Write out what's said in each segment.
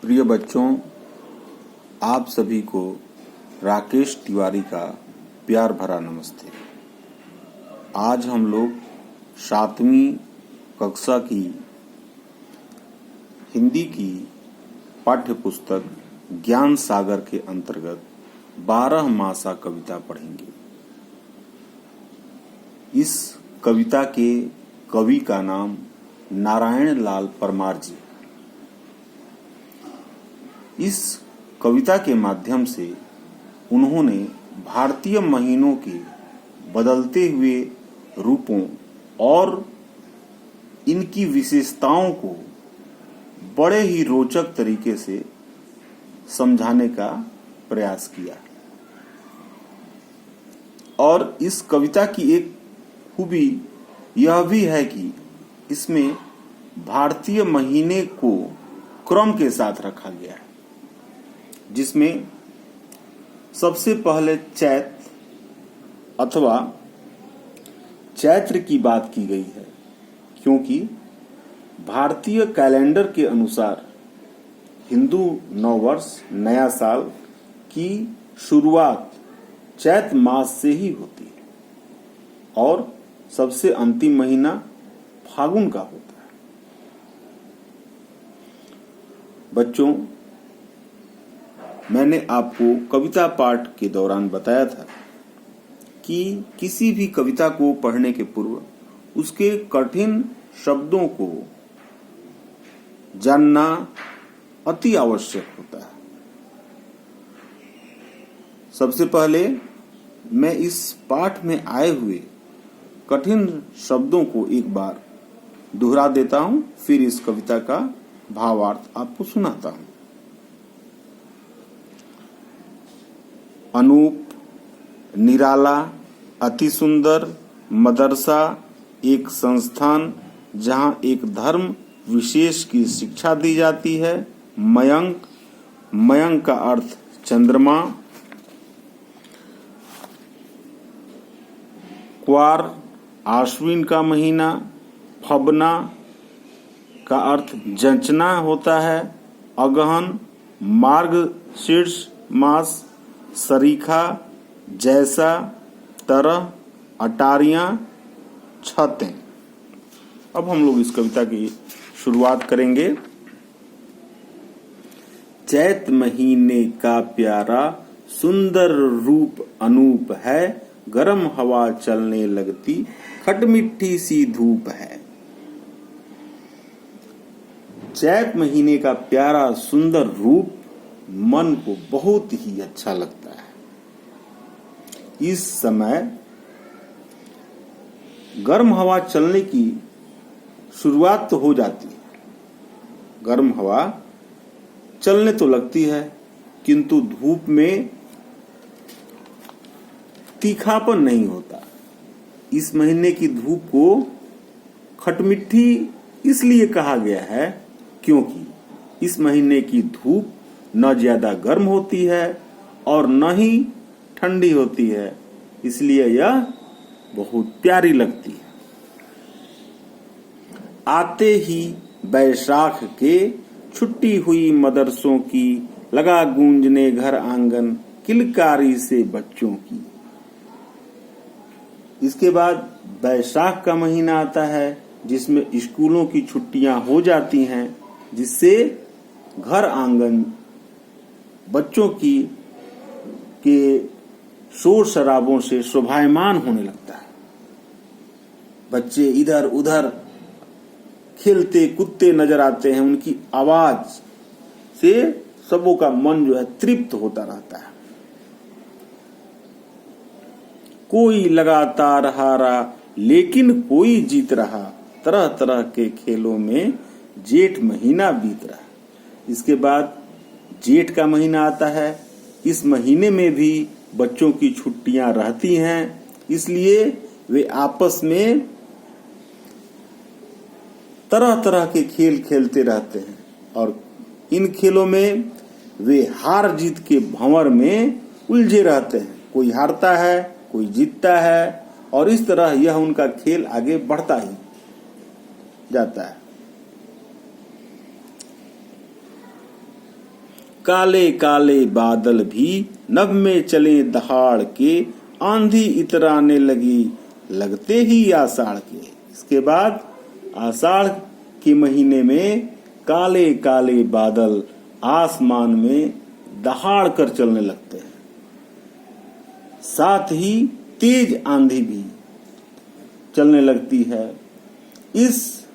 प्रिय बच्चों, आप सभी को राकेश तिवारी का प्यार भरा नमस्ते। आज हम लोग 7वीं कक्षा की हिंदी की पाठ्य पुस्तक ज्ञान सागर के अंतर्गत 12 मासा कविता पढ़ेंगे। इस कविता के कवि का नाम नारायण लाल परमार जी। इस कविता के माध्यम से उन्होंने भारतीय महीनों के बदलते हुए रूपों और इनकी विशेषताओं को बड़े ही रोचक तरीके से समझाने का प्रयास किया। और इस कविता की एक खूबी यह भी है कि इसमें भारतीय महीने को क्रम के साथ रखा गया है, जिसमें सबसे पहले चैत अथवा चैत्र की बात की गई है, क्योंकि भारतीय कैलेंडर के अनुसार हिंदू नववर्ष नया साल की शुरुआत चैत मास से ही होती है और सबसे अंतिम महीना फागुन का होता है। बच्चों, मैंने आपको कविता पाठ के दौरान बताया था कि किसी भी कविता को पढ़ने के पूर्व उसके कठिन शब्दों को जानना अति आवश्यक होता है। सबसे पहले मैं इस पाठ में आए हुए कठिन शब्दों को एक बार दोहरा देता हूं, फिर इस कविता का भावार्थ आपको सुनाता हूं। अनूप, निराला, अति सुंदर, मदरसा एक संस्थान जहां एक धर्म विशेष की शिक्षा दी जाती है। मयंक, मयंक का अर्थ चंद्रमा। क्वार, आश्विन का महीना। फबना का अर्थ जंचना होता है। अगहन, मार्गशीर्ष मास। सरीखा, जैसा, तरह, अटारियां, छतें। अब हम लोग इस कविता की शुरुआत करेंगे। चैत महीने का प्यारा सुंदर रूप अनूप है, गरम हवा चलने लगती खटमिठी सी धूप है। चैत महीने का प्यारा सुंदर रूप मन को बहुत ही अच्छा लगता है। इस समय गर्म हवा चलने की शुरुआत तो हो जाती है। गर्म हवा चलने तो लगती है, किंतु धूप में तीखापन नहीं होता। इस महीने की धूप को खटमिठी इसलिए कहा गया है क्योंकि इस महीने की धूप न ज्यादा गर्म होती है और न ही ठंडी होती है, इसलिए यह बहुत प्यारी लगती है। आते ही बैसाख के छुट्टी हुई मदरसों की, लगा गूंजने घर आंगन किलकारी से बच्चों की। इसके बाद बैसाख का महीना आता है, जिसमें स्कूलों की छुट्टियां हो जाती हैं, जिससे घर आंगन बच्चों की के शोर शराबों से शोभायमान होने लगता है। बच्चे इधर उधर खेलते कूदते नजर आते हैं। उनकी आवाज से सबों का मन जो है तृप्त होता रहता है। कोई लगातार हारा लेकिन कोई जीत रहा, तरह तरह के खेलों में जेठ महीना बीत रहा। इसके बाद जेठ का महीना आता है। इस महीने में भी बच्चों की छुट्टियां रहती हैं, इसलिए वे आपस में तरह तरह के खेल खेलते रहते हैं और इन खेलों में वे हार जीत के भंवर में उलझे रहते हैं। कोई हारता है, कोई जीतता है और इस तरह यह उनका खेल आगे बढ़ता ही जाता है। काले काले बादल भी नभ में चले दहाड़ के, आंधी इतराने लगी लगते ही आषाढ़ के। इसके बाद आषाढ़ के महीने में काले काले बादल आसमान में दहाड़ कर चलने लगते हैं, साथ ही तेज आंधी भी चलने लगती है। इस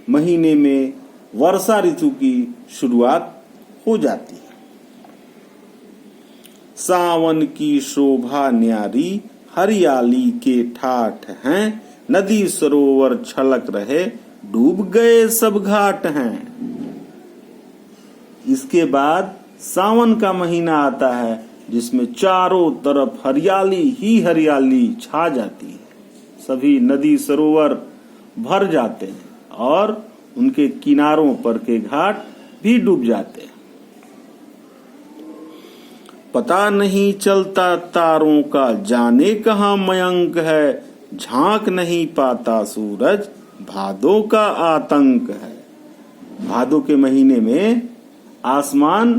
महीने में वर्षा ऋतु की शुरुआत हो जाती है। सावन की शोभा न्यारी हरियाली के ठाठ हैं, नदी सरोवर छलक रहे डूब गए सब घाट हैं। इसके बाद सावन का महीना आता है जिसमें चारों तरफ हरियाली ही हरियाली छा जाती है। सभी नदी सरोवर भर जाते हैं और उनके किनारों पर के घाट भी डूब जाते हैं। पता नहीं चलता तारों का जाने कहाँ मयंक है, झांक नहीं पाता सूरज भादों का आतंक है। भादों के महीने में आसमान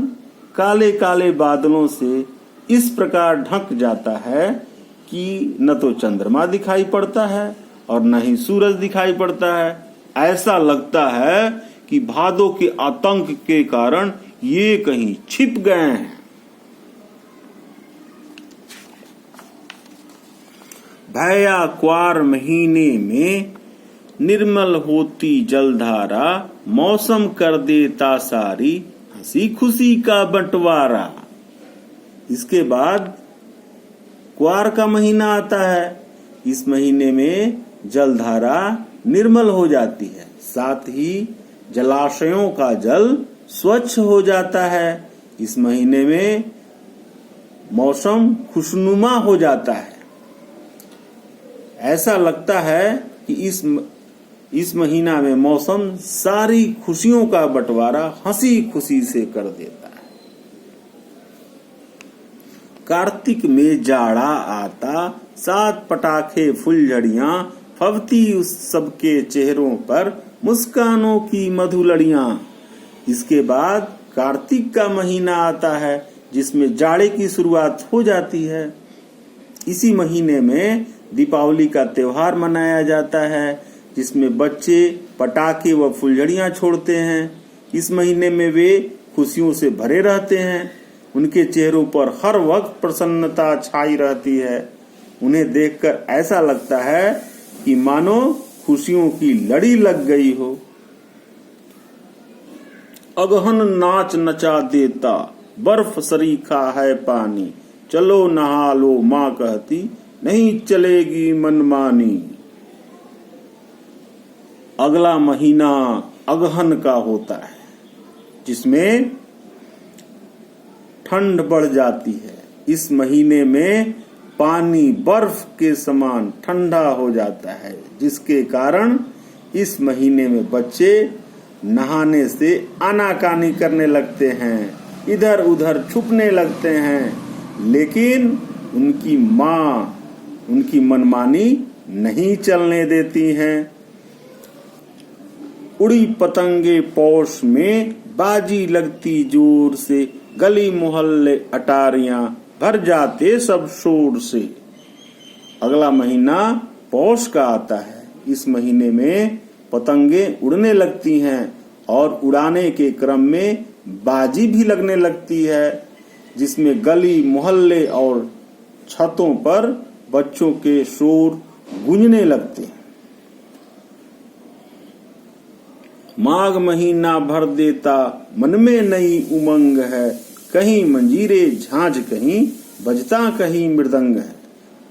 काले काले बादलों से इस प्रकार ढक जाता है कि न तो चंद्रमा दिखाई पड़ता है और न ही सूरज दिखाई पड़ता है। ऐसा लगता है कि भादों के आतंक के कारण ये कहीं छिप गए हैं। भैया क्वार महीने में निर्मल होती जलधारा, मौसम कर देता सारी हंसी खुशी का बंटवारा। इसके बाद क्वार का महीना आता है। इस महीने में जलधारा निर्मल हो जाती है, साथ ही जलाशयों का जल स्वच्छ हो जाता है। इस महीने में मौसम खुशनुमा हो जाता है। ऐसा लगता है कि इस महीना में मौसम सारी खुशियों का बंटवारा हंसी खुशी से कर देता है। कार्तिक में जाड़ा आता, सात पटाखे फुलझड़ियां फबती उस सबके चेहरों पर मुस्कानों की मधुलड़ियां। इसके बाद कार्तिक का महीना आता है जिसमें जाड़े की शुरुआत हो जाती है। इसी महीने में दीपावली का त्योहार मनाया जाता है जिसमें बच्चे पटाखे व फुलझड़ियां छोड़ते हैं। इस महीने में वे खुशियों से भरे रहते हैं। उनके चेहरों पर हर वक्त प्रसन्नता छाई रहती है। उन्हें देखकर ऐसा लगता है कि मानो खुशियों की लड़ी लग गई हो। अगहन नाच नचा देता, बर्फ सरीखा है पानी, चलो नहा लो माँ कहती, नहीं चलेगी मनमानी। अगला महीना अगहन का होता है जिसमें ठंड बढ़ जाती है। इस महीने में पानी बर्फ के समान ठंडा हो जाता है, जिसके कारण इस महीने में बच्चे नहाने से आनाकानी करने लगते हैं, इधर उधर छुपने लगते हैं, लेकिन उनकी माँ उनकी मनमानी नहीं चलने देती हैं। उड़ी पतंगे पौष में, बाजी लगती जोर से, गली मोहल्ले अटारियां भर जाते सब शोर से। अगला महीना पौष का आता है। इस महीने में पतंगे उड़ने लगती हैं और उड़ाने के क्रम में बाजी भी लगने लगती है, जिसमें गली मोहल्ले और छतों पर बच्चों के शोर गूंजने लगते हैं। माघ महीना भर देता, मन में नई उमंग है, कहीं मंजीरे झांझ कहीं बजता कहीं मृदंग है।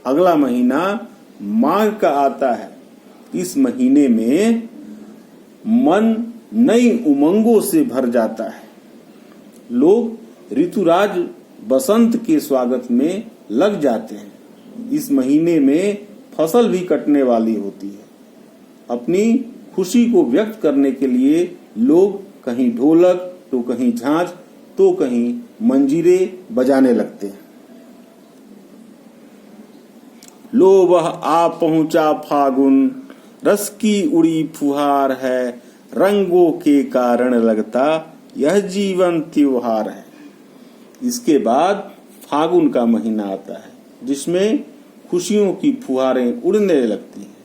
अगला महीना माघ का आता है। इस महीने में मन नई उमंगों से भर जाता है। लोग ऋतुराज बसंत के स्वागत में लग जाते हैं। इस महीने में फसल भी कटने वाली होती है। अपनी खुशी को व्यक्त करने के लिए लोग कहीं ढोलक तो कहीं झांझ तो कहीं मंजीरे बजाने लगते हैं। लो वह आ पहुंचा फागुन, रस की उड़ी फुहार है, रंगों के कारण लगता यह जीवन त्योहार है। इसके बाद फागुन का महीना आता है जिसमें खुशियों की फुहारें उड़ने लगती हैं।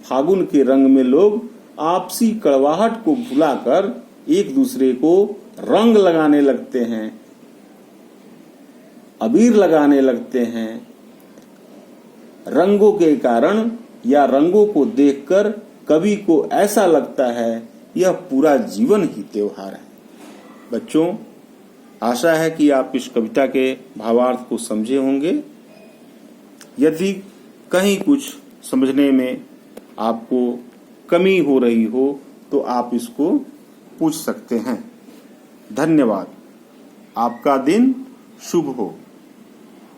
फागुन के रंग में लोग आपसी कड़वाहट को भुलाकर एक दूसरे को रंग लगाने लगते हैं, अबीर लगाने लगते हैं। रंगों के कारण या रंगों को देखकर कवि को ऐसा लगता है यह पूरा जीवन ही त्योहार है। बच्चों, आशा है कि आप इस कविता के भावार्थ को समझे होंगे। यदि कहीं कुछ समझने में आपको कमी हो रही हो तो आप इसको पूछ सकते हैं। धन्यवाद। आपका दिन शुभ हो।